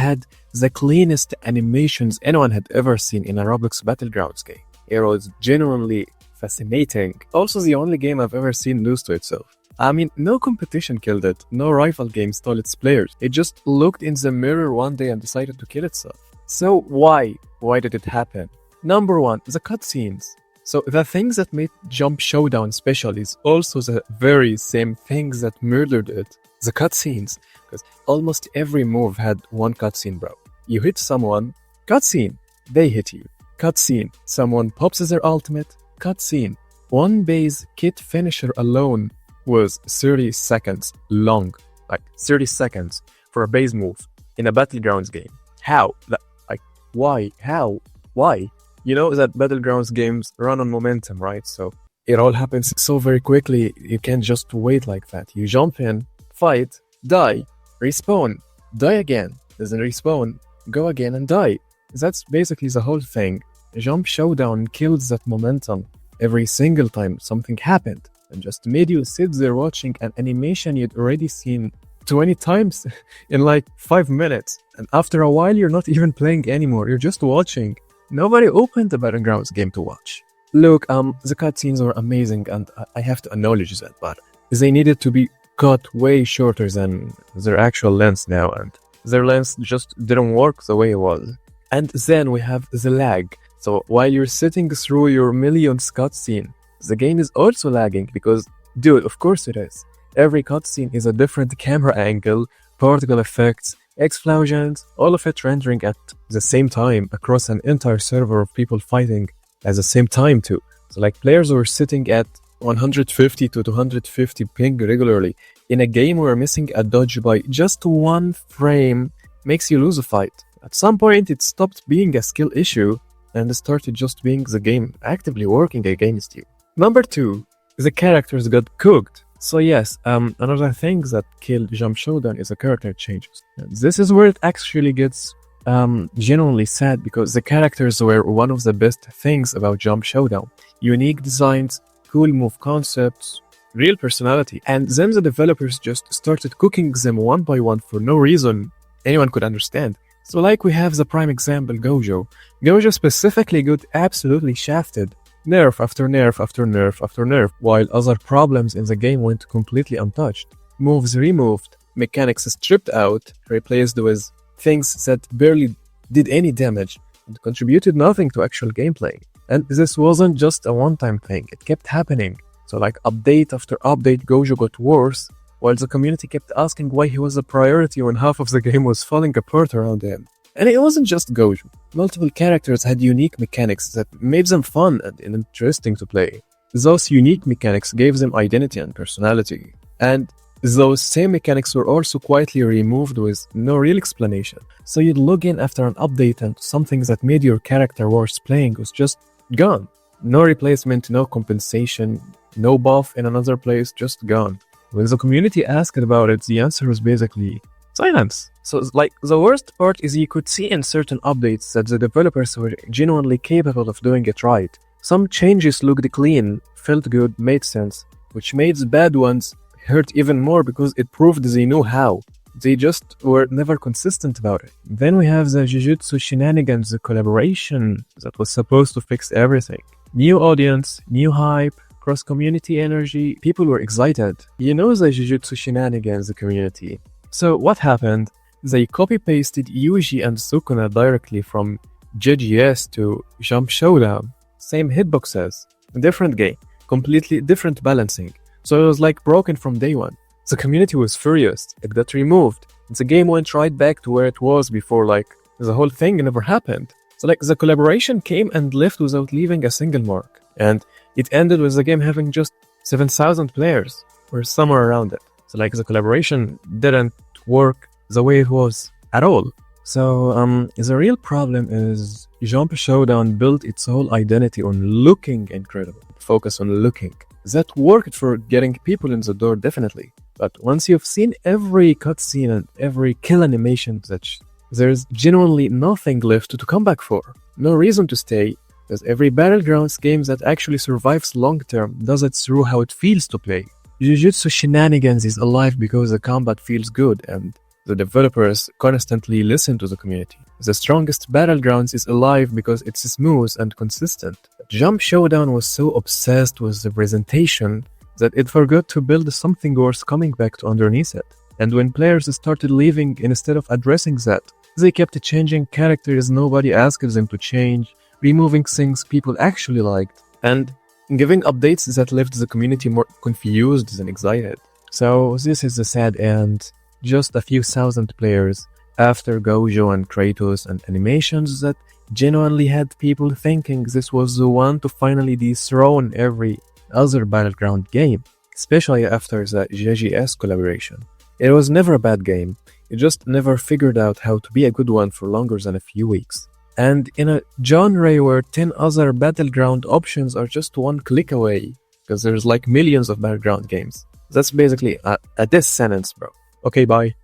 had the cleanest animations anyone had ever seen in a Roblox Battlegrounds game. It was genuinely fascinating. Also the only game I've ever seen lose to itself. I mean, no competition killed it, no rival game stole its players. It just looked in the mirror one day and decided to kill itself. So why? Why did it happen? Number one, the cutscenes. So the things that made Jump Showdown special is also the very same things that murdered it. The cutscenes. Because almost every move had one cutscene, bro. You hit someone, cutscene. They hit you. Cutscene. Someone pops their ultimate, cutscene. One base kit finisher alone was 30 seconds long. Like 30 seconds for a base move in a Battlegrounds game. How? Like, why? How? Why? You know that Battlegrounds games run on momentum, right? So it all happens so very quickly, you can't just wait like that. You jump in, fight, die, respawn, die again, doesn't respawn, go again and die. That's basically the whole thing. Jump Showdown kills that momentum every single time something happened and just made you sit there watching an animation you'd already seen 20 times in like 5 minutes. And after a while, you're not even playing anymore, you're just watching. Nobody opened the Battlegrounds game to watch. Look, the cutscenes were amazing and I have to acknowledge that, but they needed to be cut way shorter than their actual length now, and their length just didn't work the way it was. And then we have the lag. So while you're sitting through your millionth cutscene, the game is also lagging because, dude, of course it is. Every cutscene is a different camera angle, particle effects, explosions, all of it rendering at the same time across an entire server of people fighting at the same time too. So like players were sitting at 150 to 250 ping regularly. In a game where missing a dodge by just one frame makes you lose a fight. At some point it stopped being a skill issue and started just being the game actively working against you. Number 2, the characters got cooked. So yes, another thing that killed Jump Showdown is the character changes. And this is where it actually gets genuinely sad because the characters were one of the best things about Jump Showdown. Unique designs, cool move concepts, real personality. And then the developers just started cooking them one by one for no reason anyone could understand. So like we have the prime example, Gojo. Gojo specifically got absolutely shafted. Nerf after nerf after nerf after nerf, while other problems in the game went completely untouched. Moves removed, mechanics stripped out, replaced with things that barely did any damage and contributed nothing to actual gameplay. And this wasn't just a one-time thing, it kept happening. So like update after update, Gojo got worse, while the community kept asking why he was a priority when half of the game was falling apart around him. And it wasn't just Gojo. Multiple characters had unique mechanics that made them fun and interesting to play. Those unique mechanics gave them identity and personality. And those same mechanics were also quietly removed with no real explanation. So you'd log in after an update and something that made your character worth playing was just gone. No replacement, no compensation, no buff in another place, just gone. When the community asked about it, the answer was basically silence. So like the worst part is you could see in certain updates that the developers were genuinely capable of doing it right. Some changes looked clean, felt good, made sense, which made the bad ones hurt even more because it proved they knew how. They just were never consistent about it. Then we have the Jujutsu Shenanigans collaboration that was supposed to fix everything. New audience, new hype, cross-community energy, people were excited. You know the Jujutsu Shenanigans community. So what happened? They copy-pasted Yuji and Sukuna directly from JSD to Jump Showdown. Same hitboxes, different game, completely different balancing. So it was like broken from day one. The community was furious, it got removed. The game went right back to where it was before, like the whole thing never happened. So like the collaboration came and left without leaving a single mark. And it ended with the game having just 7,000 players or somewhere around it. So like the collaboration didn't work the way it was at all. So the real problem is Jump Showdown built its whole identity on looking incredible. Focus on looking. That worked for getting people in the door, definitely. But once you've seen every cutscene and every kill animation, there's genuinely nothing left to come back for. No reason to stay, because every Battlegrounds game that actually survives long term does it through how it feels to play. Jujutsu Shenanigans is alive because the combat feels good and The developers constantly listen to the community. The strongest battlegrounds is alive because it's smooth and consistent. Jump Showdown was so obsessed with the presentation that it forgot to build something worth coming back to underneath it. And when players started leaving instead of addressing that, they kept changing characters nobody asked them to change, removing things people actually liked, and giving updates that left the community more confused than excited. So this is the sad end. Just a few thousand players after Gojo and Kratos and animations that genuinely had people thinking this was the one to finally dethrone every other Battleground game, especially after the JGS collaboration. It was never a bad game, it just never figured out how to be a good one for longer than a few weeks. And in a genre where 10 other Battleground options are just one click away, because there's like millions of Battleground games. That's basically a death sentence, bro. Okay, bye.